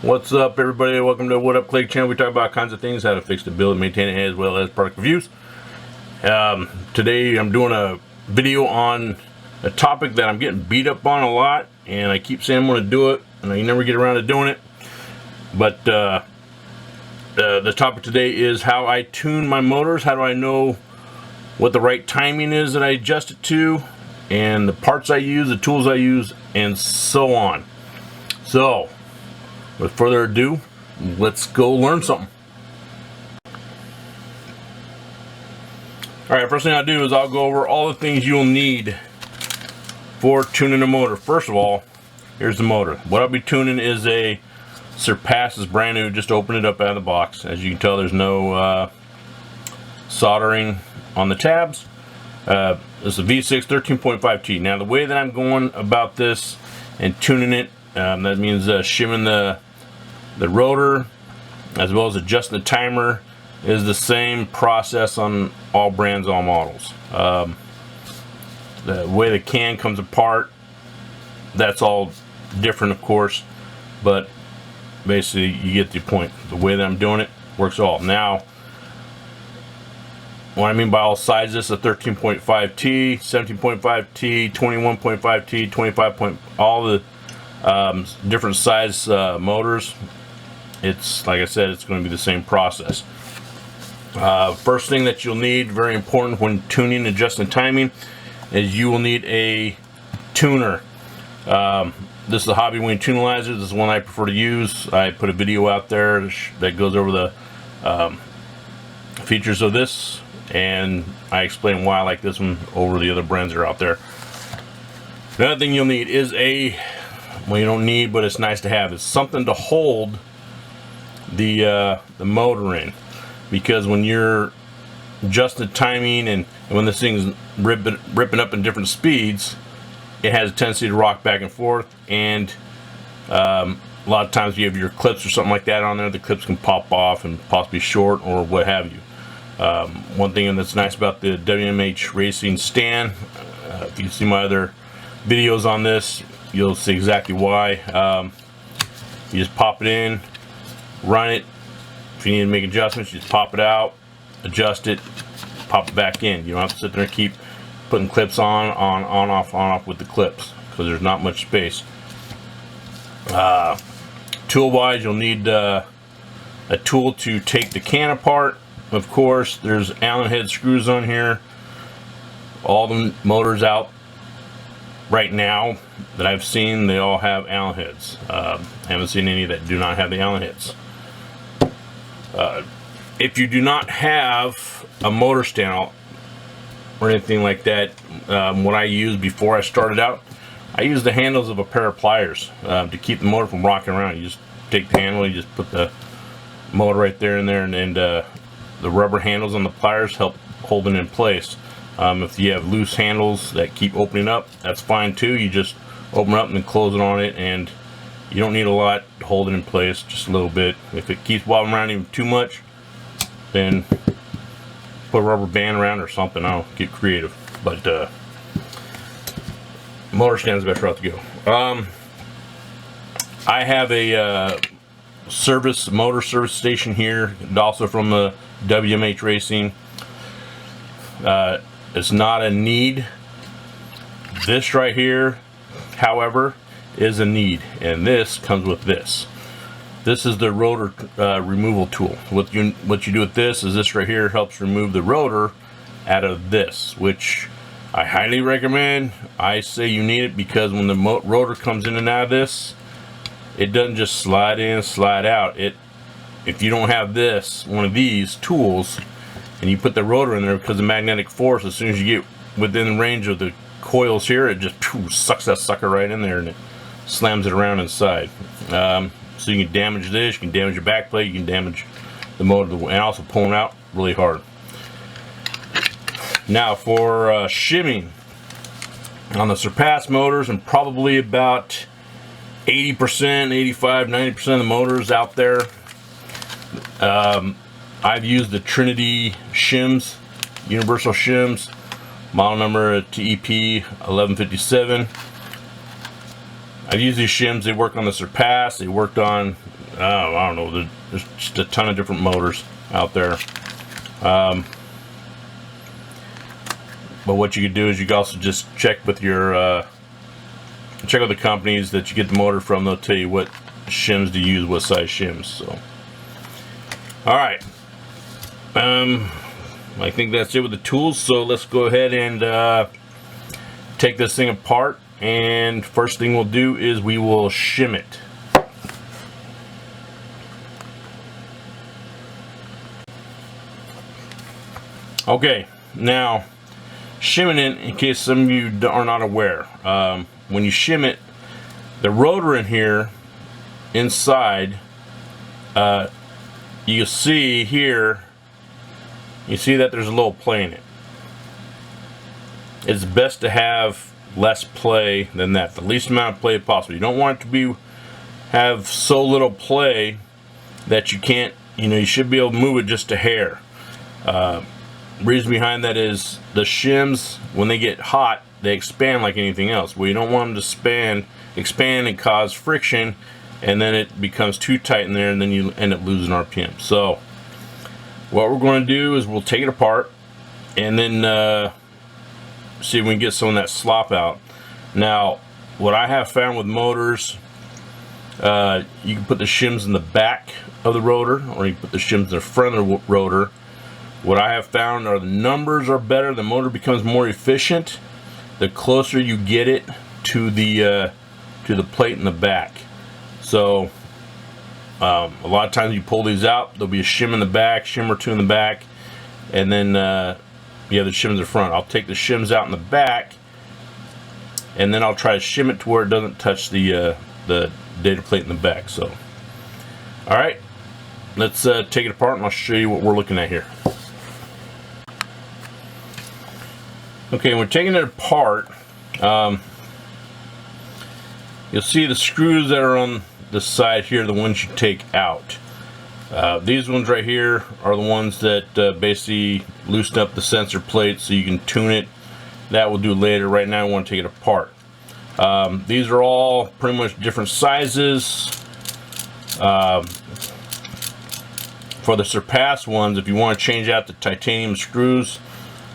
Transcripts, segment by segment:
What's up, everybody? Welcome to What Up Clay channel. We talk about all kinds of things, how to fix the build, maintain it, as well as product reviews. Today I'm doing a video on a topic that I'm getting beat up on a lot, and I keep saying I'm going to do it, and I never get around to doing it. But the topic today is how I tune my motors. How do I know what the right timing is that I adjust it to, and the parts I use, the tools I use, and so on. So, with further ado, let's go learn something. Alright, first thing I'll do is I'll go over all the things you'll need for tuning a motor. First of all, here's the motor. What I'll be tuning is a Surpass. It's brand new, just opened it up out of the box. As you can tell, there's no soldering on the tabs. This is a V6 13.5T. Now the way that I'm going about this and tuning it, that means shimming the rotor as well as adjusting the timer, is the same process on all brands, all models. The way the can comes apart, that's all different, of course, but basically you get the point. The way that I'm doing it works all. Now, what I mean by all sizes, this is a 13.5T, 17.5T, 21.5T, 25. All the different size motors. It's like I said, it's going to be the same process. First thing that you'll need, very important when tuning, adjusting timing, is you will need a tuner. This is a Hobby Wing Tunalizer. This is one I prefer to use. I put a video out there that goes over the features of this, and I explain why I like this one over the other brands that are out there. Another thing you'll need is well, you don't need, but it's nice to have, is something to hold the motor in, because when you're adjusting the timing and when this thing's ripping up in different speeds, it has a tendency to rock back and forth, and a lot of times you have your clips or something like that on there, the clips can pop off and possibly short or what have you. One thing that's nice about the WMH Racing stand, if you see my other videos on this, you'll see exactly why. You just pop it in, run it. If you need to make adjustments, you just pop it out, adjust it, pop it back in. You don't have to sit there and keep putting clips on, off with the clips, because there's not much space. Tool wise, you'll need a tool to take the can apart. Of course, there's Allen head screws on here. All the motors out right now that I've seen, they all have Allen heads. Haven't seen any that do not have the Allen heads. If you do not have a motor stand or anything like that, what I used before I started out, I used the handles of a pair of pliers to keep the motor from rocking around. You just take the handle, you just put the motor right there in there, and the rubber handles on the pliers help hold it in place. If you have loose handles that keep opening up, that's fine too. You just open it up and then close it on it, and you don't need a lot to hold it in place, just a little bit. If it keeps wobbling around even too much, then put a rubber band around or something. I'll get creative, but motor stand is the best route to go. I have a motor service station here, also from the WMH Racing. It's not a need. This right here, however, is a need, and this comes with this. This is the rotor removal tool. What you do with this is, this right here helps remove the rotor out of this, which I highly recommend. I say you need it because when the rotor comes in and out of this, it doesn't just slide in, slide out. If you don't have this, one of these tools, and you put the rotor in there, because of magnetic force, as soon as you get within range of the coils here, it just sucks that sucker right in there and it slams it around inside. So you can damage this, you can damage your back plate, you can damage the motor, and also pulling out really hard. Now for shimming on the Surpass motors, and probably about 80%, 85, 90% of the motors out there, I've used the Trinity shims, universal shims, model number TEP 1157. I've used these shims. They work on the Surpass, they worked on I don't know, there's just a ton of different motors out there. But what you could do is you can also just check with your check with the companies that you get the motor from. They'll tell you what shims to use, what size shims. So, all right, I think that's it with the tools. So let's go ahead and take this thing apart. And first thing we'll do is we will shim it. Okay, now shimming it, in case some of you are not aware, when you shim it, the rotor in here inside, you see here, you see that there's a little play in it. It's best to have less play than that, the least amount of play possible. You don't want it to have so little play that you can't, you should be able to move it just a hair. Reason behind that is the shims, when they get hot, they expand like anything else. Well, you don't want them to expand and cause friction, and then it becomes too tight in there, and then you end up losing RPM. So what we're going to do is we'll take it apart and then see if we can get some of that slop out. Now, what I have found with motors, you can put the shims in the back of the rotor, or you can put the shims in the front of the rotor. What I have found are the numbers are better, the motor becomes more efficient the closer you get it to the plate in the back. So a lot of times you pull these out, there'll be a shim in the back, shim or two in the back, and then you have the shims in the front. I'll take the shims out in the back, and then I'll try to shim it to where it doesn't touch the data plate in the back. So, all right, let's take it apart and I'll show you what we're looking at here. Okay, we're taking it apart. You'll see the screws that are on the side here, the ones you take out. These ones right here are the ones that basically loosen up the sensor plate so you can tune it. That we'll do later. Right now I want to take it apart. These are all pretty much different sizes. For the Surpass ones, if you want to change out the titanium screws,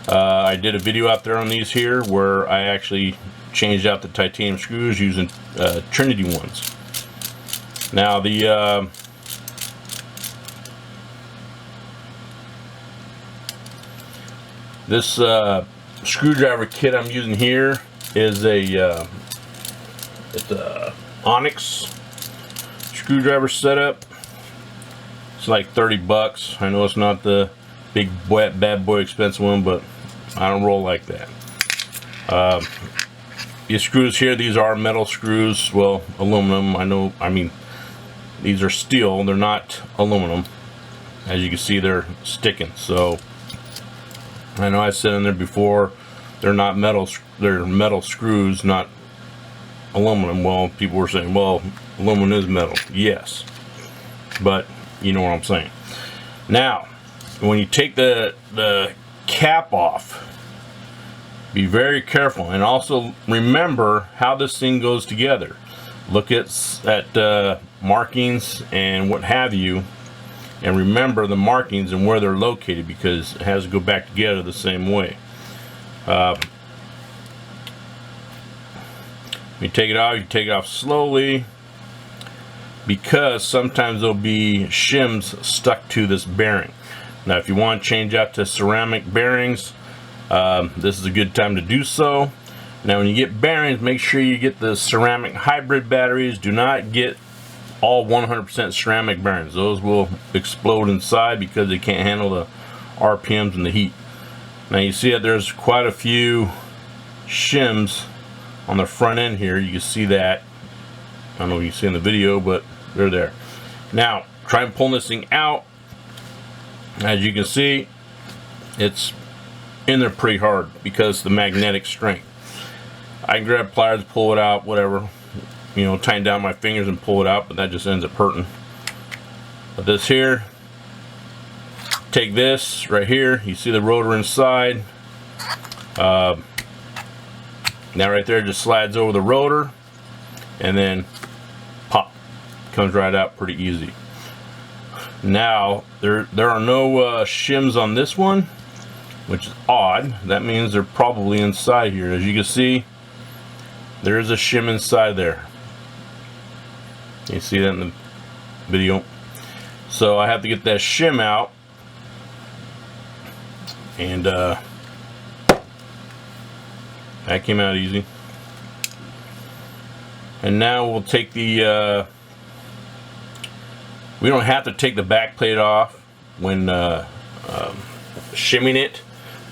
I did a video out there on these here where I actually changed out the titanium screws using Trinity ones. Now this screwdriver kit I'm using here is it's a Onyx screwdriver setup. It's like 30 bucks. I know it's not the big bad boy expensive one, but I don't roll like that. These screws here, these are metal screws, well, aluminum. I mean these are steel, they're not aluminum. As you can see, they're sticking. So I know I said in there before, they're not metal, they're metal screws, not aluminum. Well, people were saying, well, aluminum is metal. Yes, but you know what I'm saying. Now, when you take the cap off, be very careful, and also remember how this thing goes together. Look at markings and what have you, and remember the markings and where they're located, because it has to go back together the same way. You take it out, you take it off slowly, because sometimes there'll be shims stuck to this bearing. Now if you want to change out to ceramic bearings, this is a good time to do so. Now when you get bearings, make sure you get the ceramic hybrid batteries. Do not get all 100% ceramic bearings. Those will explode inside because they can't handle the RPMs and the heat. Now you see that there's quite a few shims on the front end here. You can see that. I don't know if you can see in the video, but they're there. Now try and pull this thing out. As you can see, it's in there pretty hard because of the magnetic strength. I can grab pliers, pull it out, whatever, tighten down my fingers and pull it out, but that just ends up hurting. But this here, take this right here, you see the rotor inside. Now right there just slides over the rotor, and then pop, comes right out pretty easy. Now there are no shims on this one, which is odd. That means they're probably inside here. As you can see, there is a shim inside there. You see that in the video. So I have to get that shim out, and that came out easy. And now we'll take the we don't have to take the back plate off when shimming it,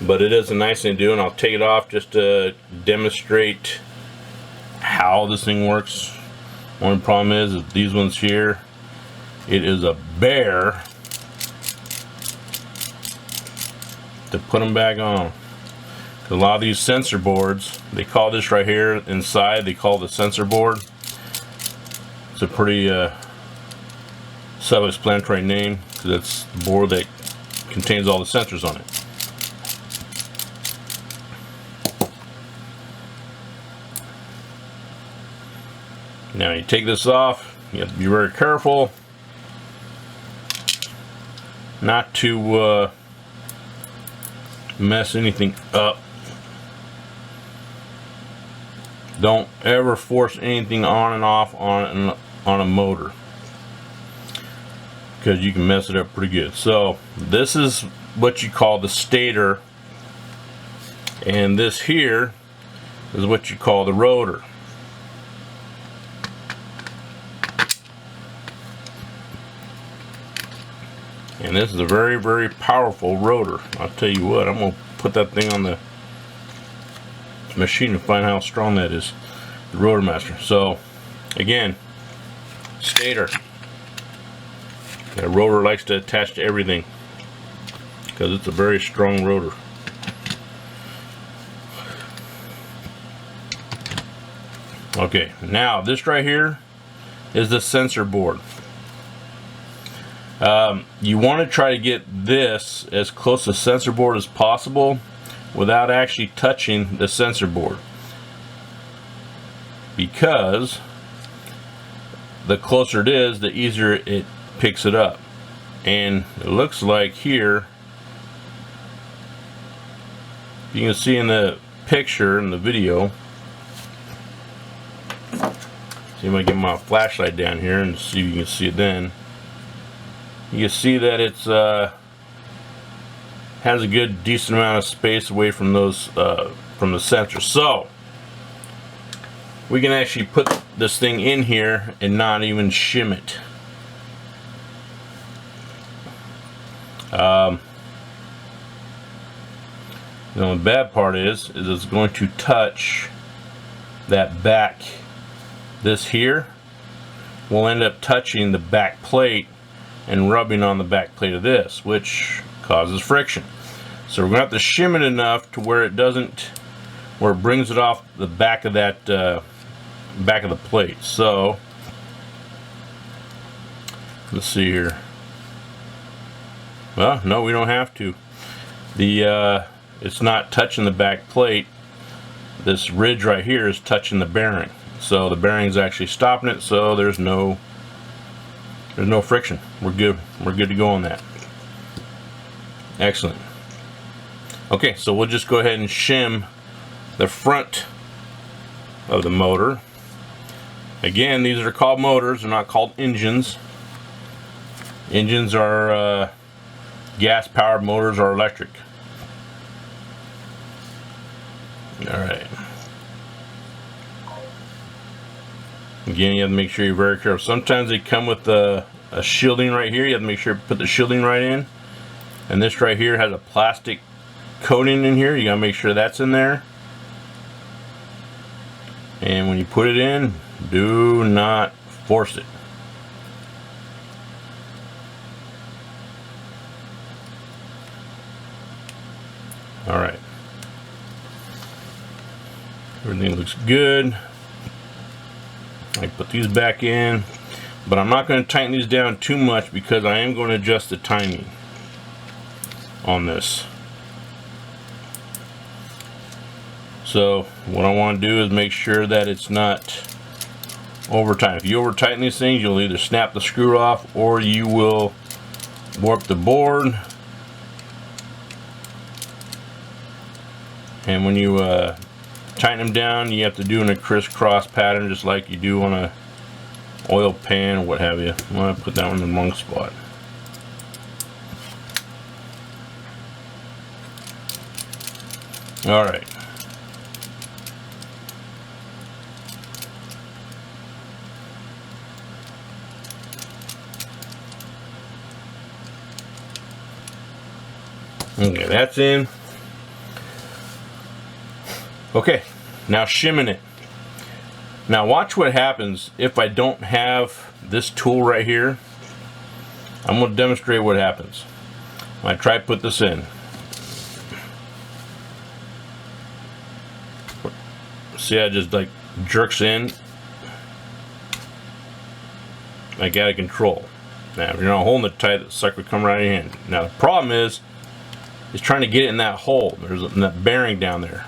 but it is a nice thing to do, and I'll take it off just to demonstrate how this thing works. Only problem is these ones here, it is a bear to put them back on. A lot of these sensor boards, they call this right here inside, they call it the sensor board. It's a pretty self-explanatory name, because it's the board that contains all the sensors on it. Now you take this off, you have to be very careful not to mess anything up. Don't ever force anything on and off on a motor, because you can mess it up pretty good. So this is what you call the stator, and this here is what you call the rotor. And this is a very, very powerful rotor. I'll tell you what, I'm gonna put that thing on the machine and find how strong that is, the rotor master. So again, stator. That rotor likes to attach to everything because it's a very strong rotor. Okay, now this right here is the sensor board. You want to try to get this as close to the sensor board as possible without actually touching the sensor board, because the closer it is, the easier it picks it up. And it looks like here, you can see in the picture in the video, see if I get my flashlight down here and see if you can see it then. You can see that it's has a good decent amount of space away from those from the sensor, so we can actually put this thing in here and not even shim it. The bad part is it's going to touch that back. This here will end up touching the back plate and rubbing on the back plate of this, which causes friction. So we're gonna have to shim it enough to where it doesn't, where it brings it off the back of that back of the plate. So let's see here. Well, no, we don't have to. The it's not touching the back plate. This ridge right here is touching the bearing, so the bearing's actually stopping it, so there's no friction. We're good to go on that. Excellent. Okay, so we'll just go ahead and shim the front of the motor. Again, these are called motors, they're not called engines. Engines are gas powered, motors are electric. Alright. Again, you have to make sure you're very careful. Sometimes they come with a shielding right here. You have to make sure to put the shielding right in. And this right here has a plastic coating in here. You gotta make sure that's in there. And when you put it in, do not force it. Alright. Everything looks good. I put these back in, but I'm not going to tighten these down too much because I am going to adjust the timing on this. So what I want to do is make sure that it's not over time. If you over tighten these things, you'll either snap the screw off or you will warp the board. And when you tighten them down, you have to do in a crisscross pattern, just like you do on a oil pan or what have you. I'm going to put that one in the wrong spot. All right. Okay, that's in. Okay, now shimming it. Now watch what happens if I don't have this tool right here. I'm going to demonstrate what happens when I try to put this in. See, I just like jerks in. Like out of control. Now if you're not holding it tight, the sucker will come right in your hand. Now the problem is trying to get it in that hole. There's that bearing down there.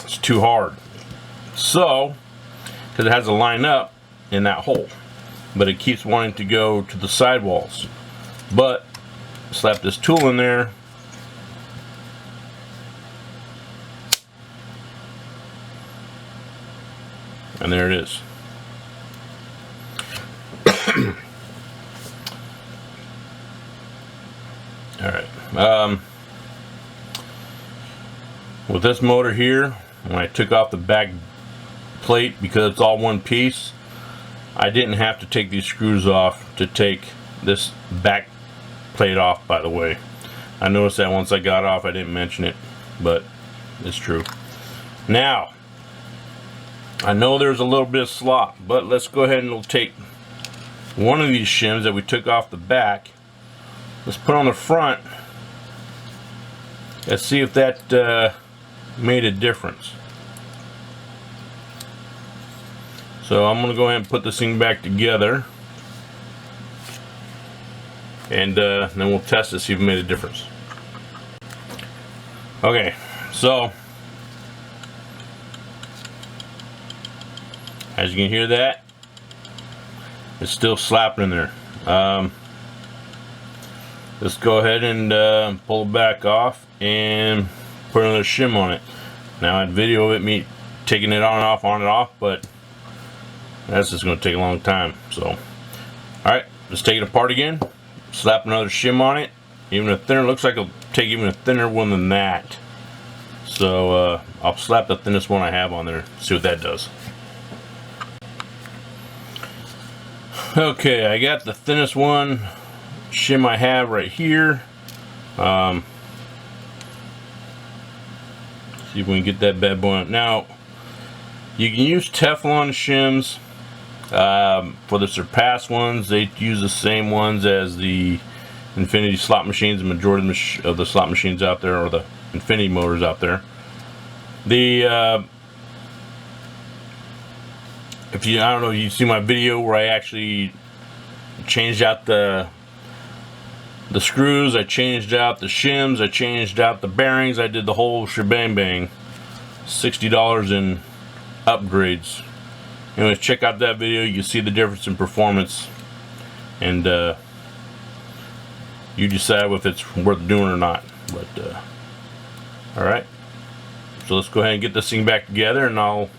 It's too hard. So, because it has to line up in that hole, but it keeps wanting to go to the sidewalls. But slap this tool in there, and there it is. All right. With this motor here, when I took off the back plate, because it's all one piece, I didn't have to take these screws off to take this back plate off, by the way. I noticed that once I got off, I didn't mention it, but it's true. Now, I know there's a little bit of slop, but let's go ahead and we'll take one of these shims that we took off the back. Let's put on the front. Let's see if that made a difference. So I'm going to go ahead and put this thing back together, and then we'll test to see if it made a difference. Okay, so as you can hear that, it's still slapping in there. Let's go ahead and pull it back off and put another shim on it. Now I had video of it, me taking it on and off, but that's just going to take a long time. So, alright, let's take it apart again, slap another shim on it, even a thinner. Looks like I'll take even a thinner one than that. So I'll slap the thinnest one I have on there, see what that does. Okay, I got the thinnest one shim I have right here. See if we can get that bad boy on. Now, you can use Teflon shims. For the Surpass ones, they use the same ones as the Infinity slot machines. The majority of the slot machines out there, or the Infinity motors out there. The if you, I don't know, you see my video where I actually changed out the screws, I changed out the shims, I changed out the bearings, I did the whole shebang bang. $60 in upgrades. Anyways, check out that video. You can see the difference in performance, and you decide if it's worth doing or not. But alright, so let's go ahead and get this thing back together, and I'll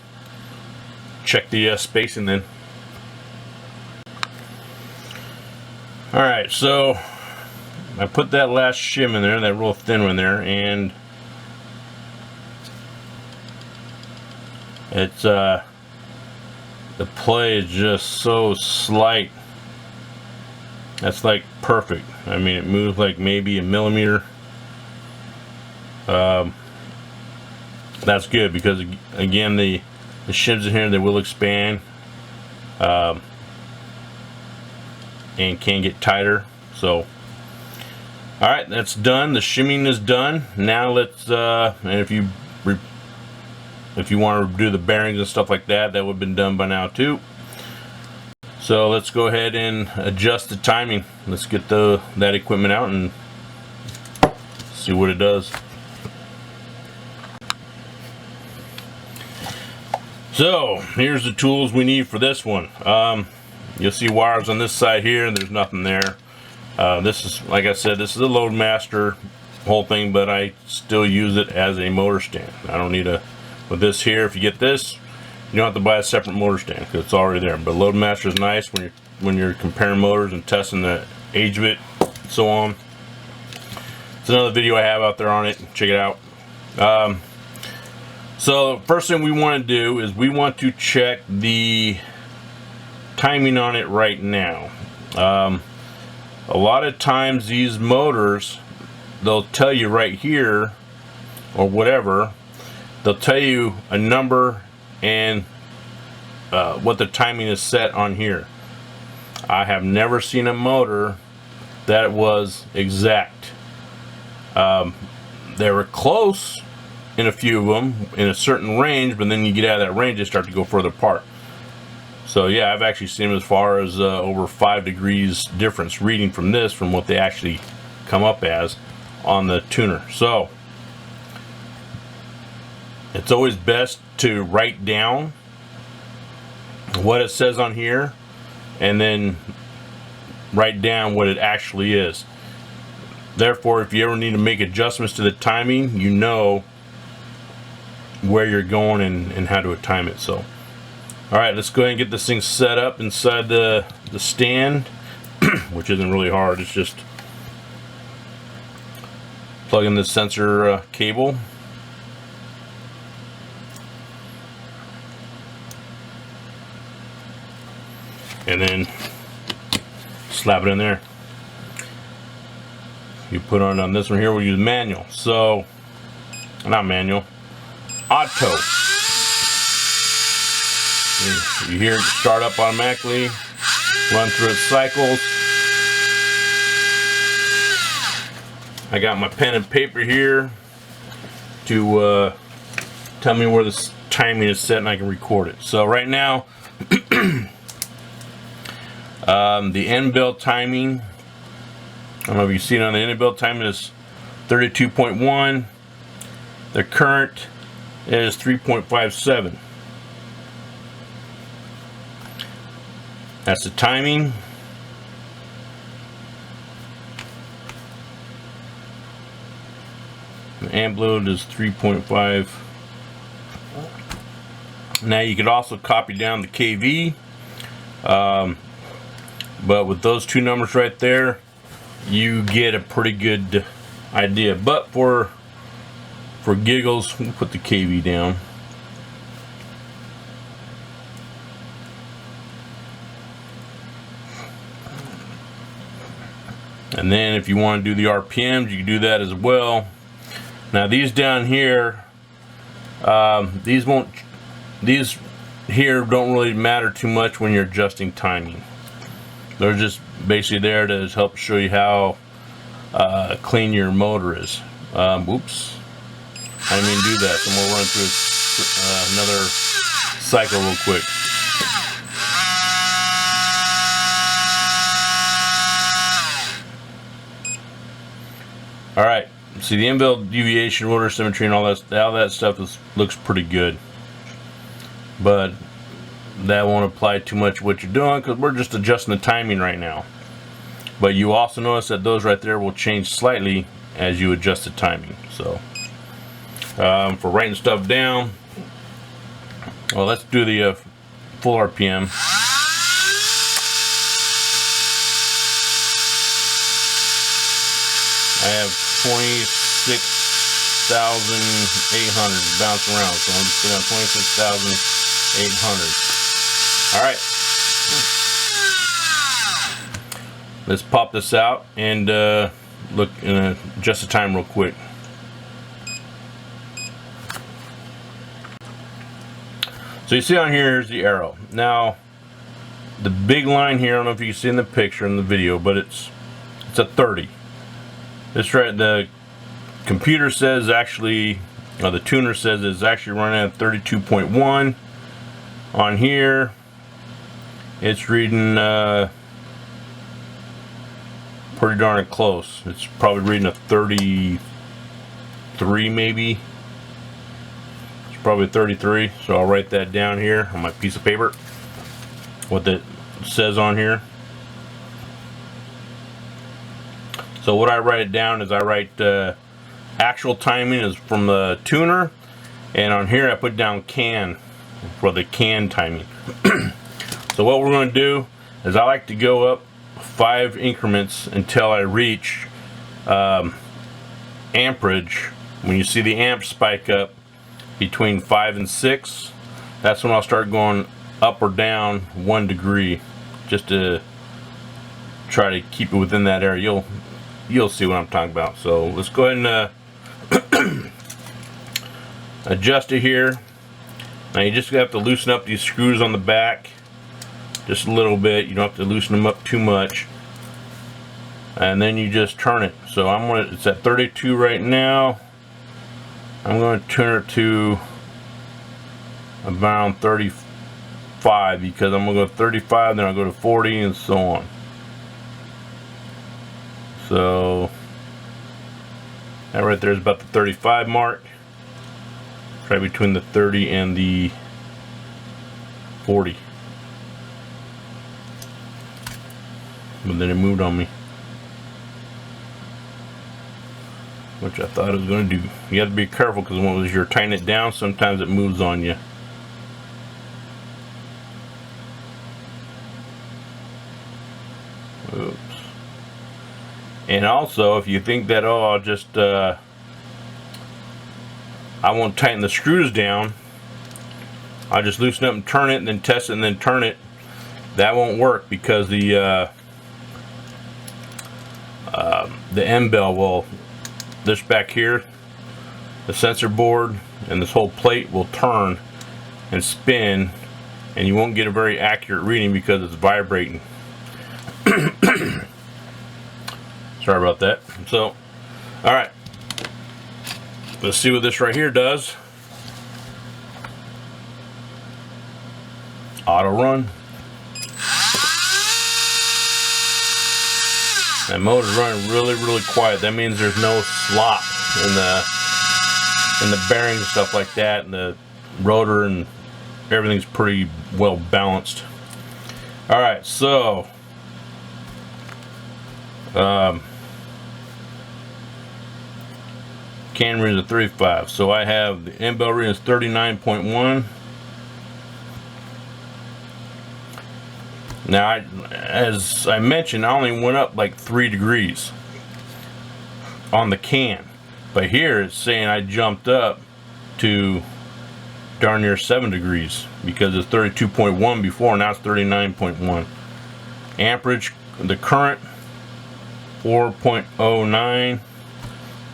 check the spacing then. Alright, so I put that last shim in there, that real thin one there, and it's the play is just so slight. That's like perfect. I mean, it moves like maybe a millimeter. That's good, because again, the shims in here, they will expand and can get tighter. So alright, that's done. The shimming is done. Now let's and if you want to do the bearings and stuff like that, that would have been done by now too. So let's go ahead and adjust the timing. Let's get that equipment out and see what it does. So here's the tools we need for this one. You'll see wires on this side here, and there's nothing there. This is, like I said, this is a Loadmaster whole thing, but I still use it as a motor stand. I don't need a, with this here, if you get this, you don't have to buy a separate motor stand because it's already there. But Loadmaster is nice when you're comparing motors and testing the age of it, so on. It's another video I have out there on it. Check it out. So first thing we want to do is we want to check the timing on it right now. A lot of times these motors, they'll tell you right here or whatever, they'll tell you a number and what the timing is set on here. I have never seen a motor that was exact. They were close in a few of them in a certain range, but then you get out of that range, they start to go further apart. So yeah, I've actually seen them as far as over 5 degrees difference reading from this from what they actually come up as on the tuner. So it's always best to write down what it says on here and then write down what it actually is. Therefore, if you ever need to make adjustments to the timing, you know where you're going and how to time it. So alright, let's go ahead and get this thing set up inside the stand, which isn't really hard. It's just plug in the sensor cable, and then slap it in there. You put on this one here, we'll use manual. So, not manual, auto. You hear it start up automatically, run through its cycles. I got my pen and paper here to tell me where this timing is set and I can record it. So right now, the end bell timing, I don't know if you see it on the end bell timing, is 32.1. The current is 3.57. That's the timing. The amp load is 3.5. Now you could also copy down the kV, but with those two numbers right there, you get a pretty good idea. But for giggles, we'll put the kV down. And then if you want to do the RPMs, you can do that as well. Now these down here, these here don't really matter too much when you're adjusting timing. They're just basically there to help show you how clean your motor is. Oops, I didn't mean to do that. So I'm gonna run through another cycle real quick. All right, see the inbuilt deviation, rotor symmetry, and all that stuff looks pretty good, but that won't apply too much to what you're doing because we're just adjusting the timing right now. But you also notice that those right there will change slightly as you adjust the timing. So for writing stuff down, well, let's do the full RPM. I have 26,800 bouncing around, so I'm just putting on 26,800. All right, let's pop this out and look and adjust the time real quick. So you see on here is the arrow. Now the big line here, I don't know if you can see in the picture in the video, but it's a 30. This right, the computer says actually, the tuner says it's actually running at 32.1. On here, it's reading pretty darn close. It's probably reading a 33 maybe. It's probably 33, so I'll write that down here on my piece of paper, what that says on here. So what I write it down is I write actual timing is from the tuner, and on here I put down can for the can timing. So what we're going to do is I like to go up 5 increments until I reach amperage. When you see the amp spike up between 5 and 6, that's when I'll start going up or down 1 degree, just to try to keep it within that area. You'll see what I'm talking about. So let's go ahead and adjust it here. Now you just have to loosen up these screws on the back just a little bit. You don't have to loosen them up too much, and then you just turn it. So it's at 32 right now. I'm going to turn it to around 35, because I'm going to go 35, then I'll go to 40, and so on. So that right there is about the 35 mark, right between the 30 and the 40. But then it moved on me, which I thought it was going to do. You have to be careful, because when you're tightening it down, sometimes it moves on you. Oops. And also, if you think that, oh, I'll just I won't tighten the screws down, I'll just loosen up and turn it, and then test it, and then turn it, that won't work, because the end bell will, this back here, the sensor board and this whole plate will turn and spin, and you won't get a very accurate reading because it's vibrating. Sorry about that. So, alright, let's see what this right here does. Auto run. That motor's running really quiet. That means there's no slop in the bearings and stuff like that, and the rotor, and everything's pretty well balanced. All right, so can reading is a 35. So I have the end bell reading is 39.1. Now, as I mentioned, I only went up like 3 degrees on the can, but here it's saying I jumped up to darn near 7 degrees, because it's 32.1 before, now it's 39.1. Amperage, the current 4.09.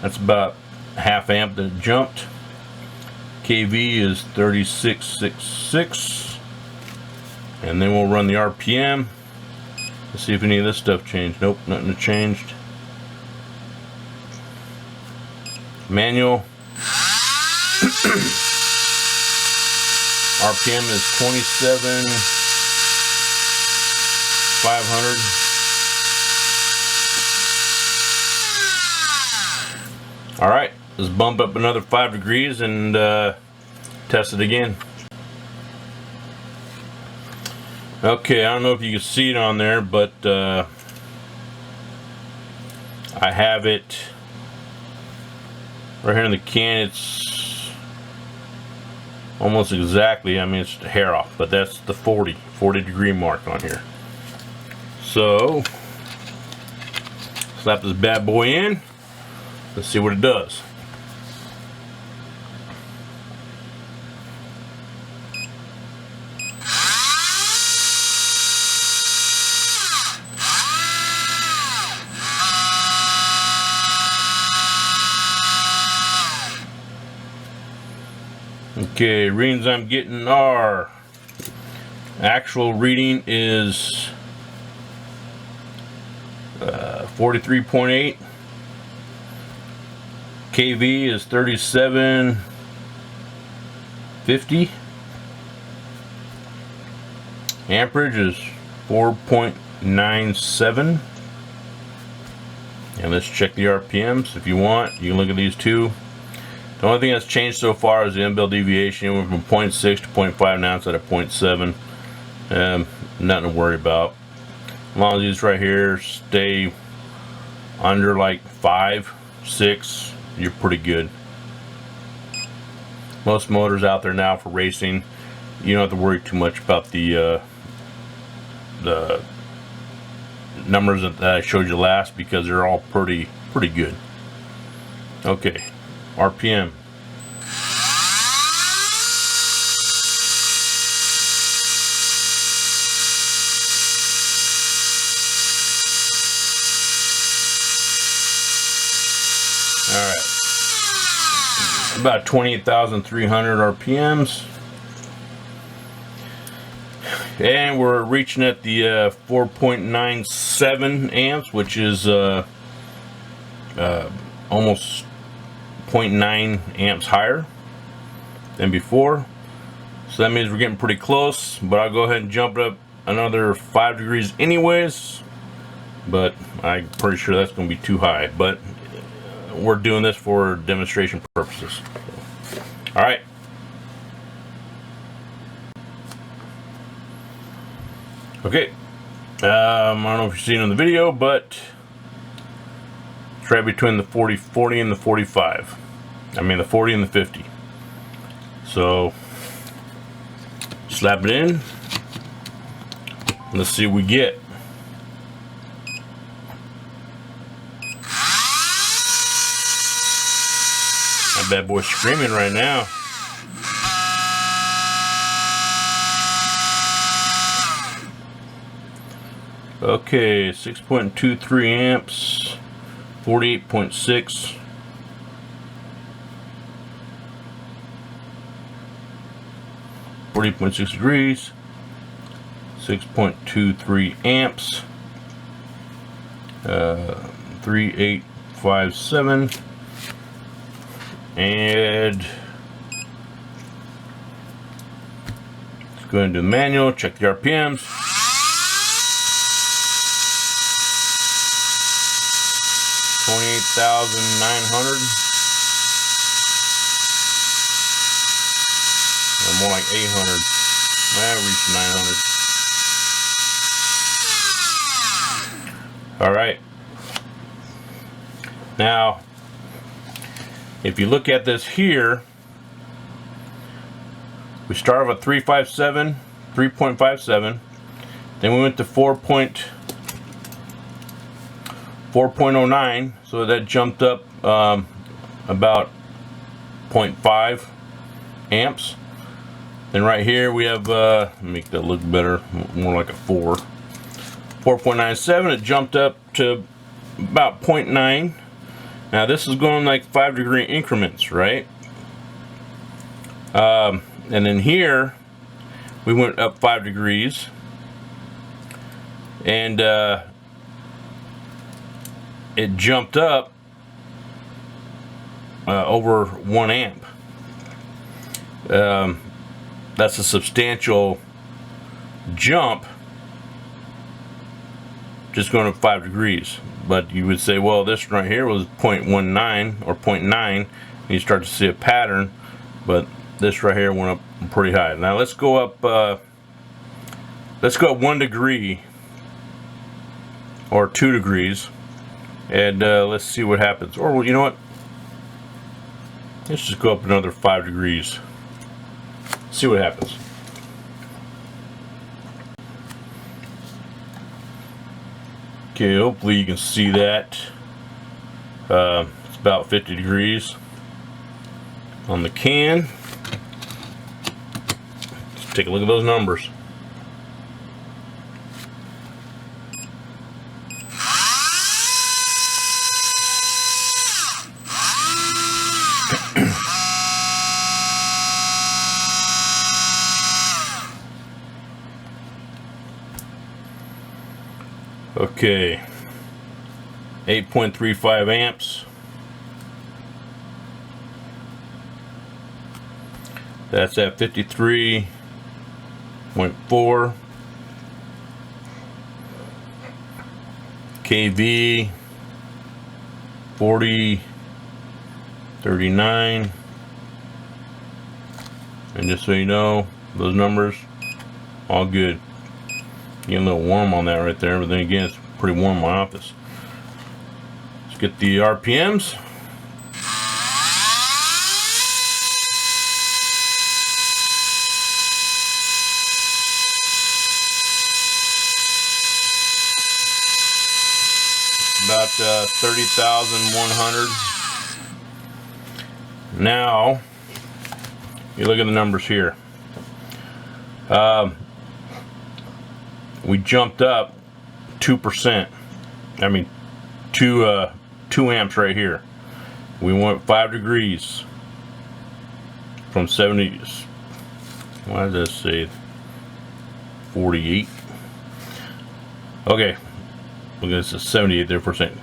That's about half amp that jumped. kV is 3666. And then we'll run the RPM. Let's see if any of this stuff changed. Nope, nothing changed. Manual. RPM is 27,500. All right, let's bump up another 5 degrees and test it again. Okay, I don't know if you can see it on there, but I have it right here in the can. It's almost exactly, I mean, it's a hair off, but that's the 40 degree mark on here. So slap this bad boy in. Let's see what it does. Okay, readings I'm getting are, actual reading is 43.8. kV is 3750. Amperage is 4.97. And let's check the RPMs if you want. You can look at these two. The only thing that's changed so far is the inbuilt deviation. It went from 0.6 to 0.5, now it's at a 0.7. Nothing to worry about. As long as these right here stay under like 5, 6, you're pretty good. Most motors out there now for racing, you don't have to worry too much about the numbers that I showed you last, because they're all pretty good. Okay, RPM. All right, about 28,300 RPMs, and we're reaching at the 4.97 amps, which is almost 0.9 amps higher than before. So that means we're getting pretty close, but I'll go ahead and jump it up another 5 degrees anyways, but I'm pretty sure that's going to be too high, but we're doing this for demonstration purposes. All right. Okay. I don't know if you've seen it in the video, but it's right between the 40 and the 45. I mean the 40 and the 50. So slap it in. Let's see what we get. That bad boy's screaming right now. Okay, 6.23 amps, 48.6. 40.6 degrees, 6.23 amps, 3857, and let's go into the manual, check the RPMs. 28,900, or more like 800. That reached 900. All right. Now, if you look at this here, we started with 3.57, then we went to 4.09, so that jumped up about 0.5 amps. Then right here we have, make that look better, more like a 4. 4.97, it jumped up to about 0.9. Now this is going like 5 degree increments, right? And then here we went up 5 degrees, and it jumped up over 1 amp. That's a substantial jump, just going up 5 degrees. But you would say, well, this right here was 0.19 or 0.9, and you start to see a pattern, but this right here went up pretty high. Now let's go up 1 degree or 2 degrees, and let's see what happens. Or, well, you know what, let's just go up another 5 degrees, see what happens. Okay, hopefully you can see that. It's about 50 degrees on the can. Let's take a look at those numbers. Okay, 8.35 amps. That's at 53.4 kV, 40, 39, And just so you know, those numbers, all good. Getting a little warm on that right there, but then again, it's pretty warm in my office. Let's get the RPMs. About 30,100. Now, you look at the numbers here. We jumped up 2%. I mean, 2 amps right here. We went 5 degrees from 70. Why does this say 48? Okay, look at this, is 78 there %.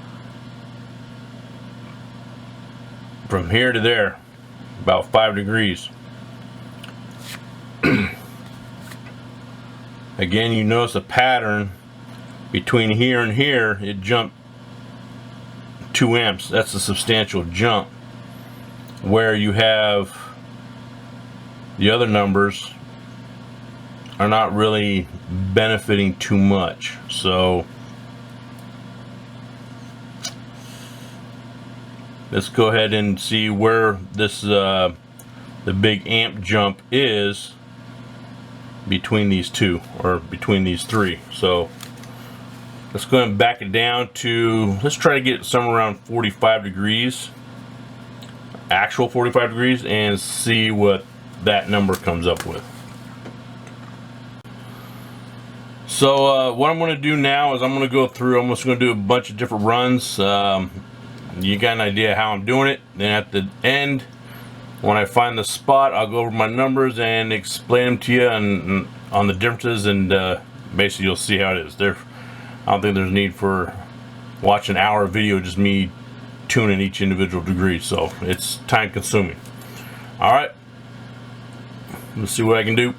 From here to there, about 5 degrees. Again, you notice a pattern between here and here. It jumped 2 amps. That's a substantial jump. Where you have the other numbers are not really benefiting too much. So let's go ahead and see where this the big amp jump is between these two, or between these three. So let's go ahead and back it down to, let's try to get somewhere around 45 degrees, actual 45 degrees, and see what that number comes up with. So what I'm going to do now is I'm going to go through, I'm just going to do a bunch of different runs. You got an idea how I'm doing it. Then at the end, when I find the spot, I'll go over my numbers and explain them to you on the differences, and basically you'll see how it is. I don't think there's need for watch an hour video just me tuning each individual degree, so it's time consuming. Alright, let's see what I can do.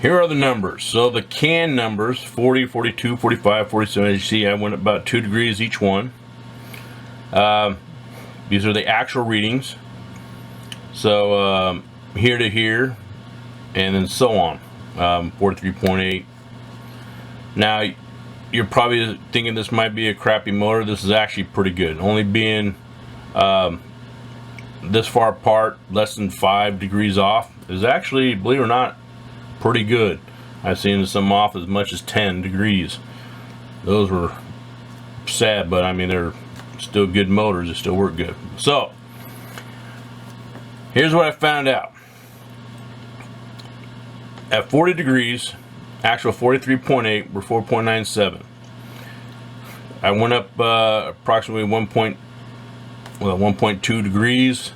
Here are the numbers. So the can numbers, 40, 42, 45, 47, as you see, I went about 2 degrees each one. These are the actual readings. So here to here, and then so on. 43.8. Now, you're probably thinking this might be a crappy motor. This is actually pretty good. Only being this far apart, less than 5 degrees off, is actually, believe it or not, pretty good. I've seen some off as much as 10 degrees. Those were sad, but I mean, they're still good motors. They still work good. So here's what I found out. At 40 degrees, actual 43.8, we're 4.97. I went up approximately 1.2 degrees,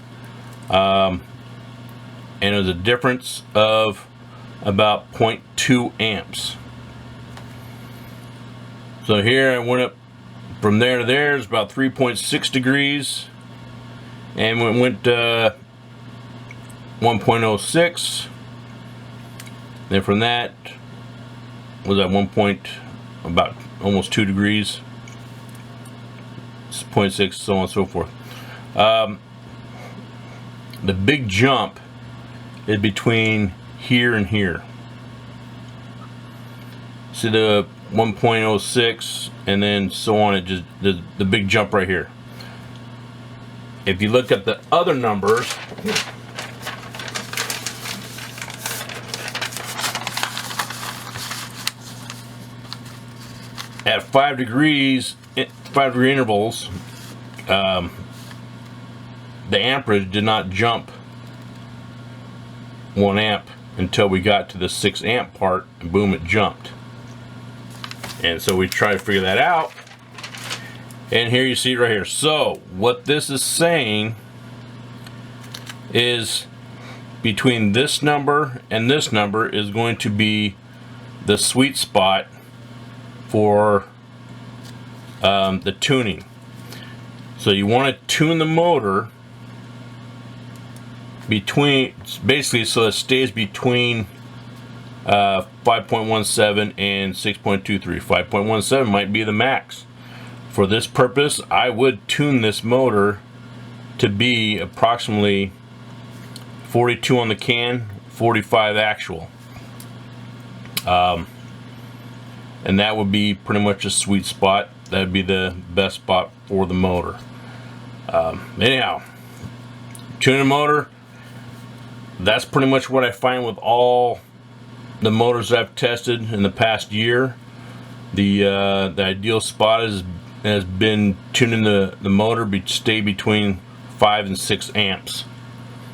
and it was a difference of about 0.2 amps. So here I went up from there to there is about 3.6 degrees, and we went 1.06. Then from that was at about almost 2 degrees, 0.6, so on and so forth. The big jump is between here and here. See the 1.06 and then so on, it just the big jump right here. If you look at the other numbers, at 5 degrees, 5 degree intervals, the amperage did not jump 1 amp until we got to the 6 amp part, and boom, it jumped. And so we try to figure that out, and here you see it right here. So what this is saying is between this number and this number is going to be the sweet spot for the tuning. So you want to tune the motor between, basically, so it stays between 5.17 and 6.23. 5.17 might be the max. for this purpose, I would tune this motor to be approximately 42 on the can, 45 actual. And that would be pretty much a sweet spot. That would be the best spot for the motor. Anyhow, tuning a motor, that's pretty much what I find with all the motors I've tested in the past year. The ideal spot has been tuning the motor stay between 5 and 6 amps.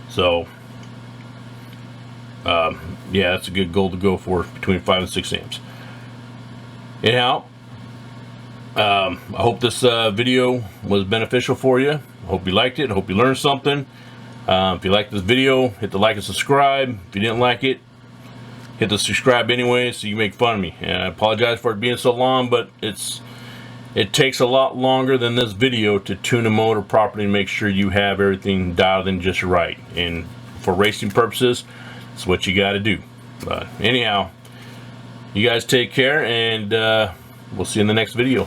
So yeah, that's a good goal to go for, between 5 and 6 amps. Anyhow, I hope this video was beneficial for you. I hope you liked it. I hope you learned something. If you liked this video, hit the like and subscribe. If you didn't like it, hit the subscribe anyway, so you make fun of me. And I apologize for it being so long, but it takes a lot longer than this video to tune a motor properly and make sure you have everything dialed in just right. And for racing purposes, that's what you got to do. But anyhow, you guys take care, and we'll see you in the next video.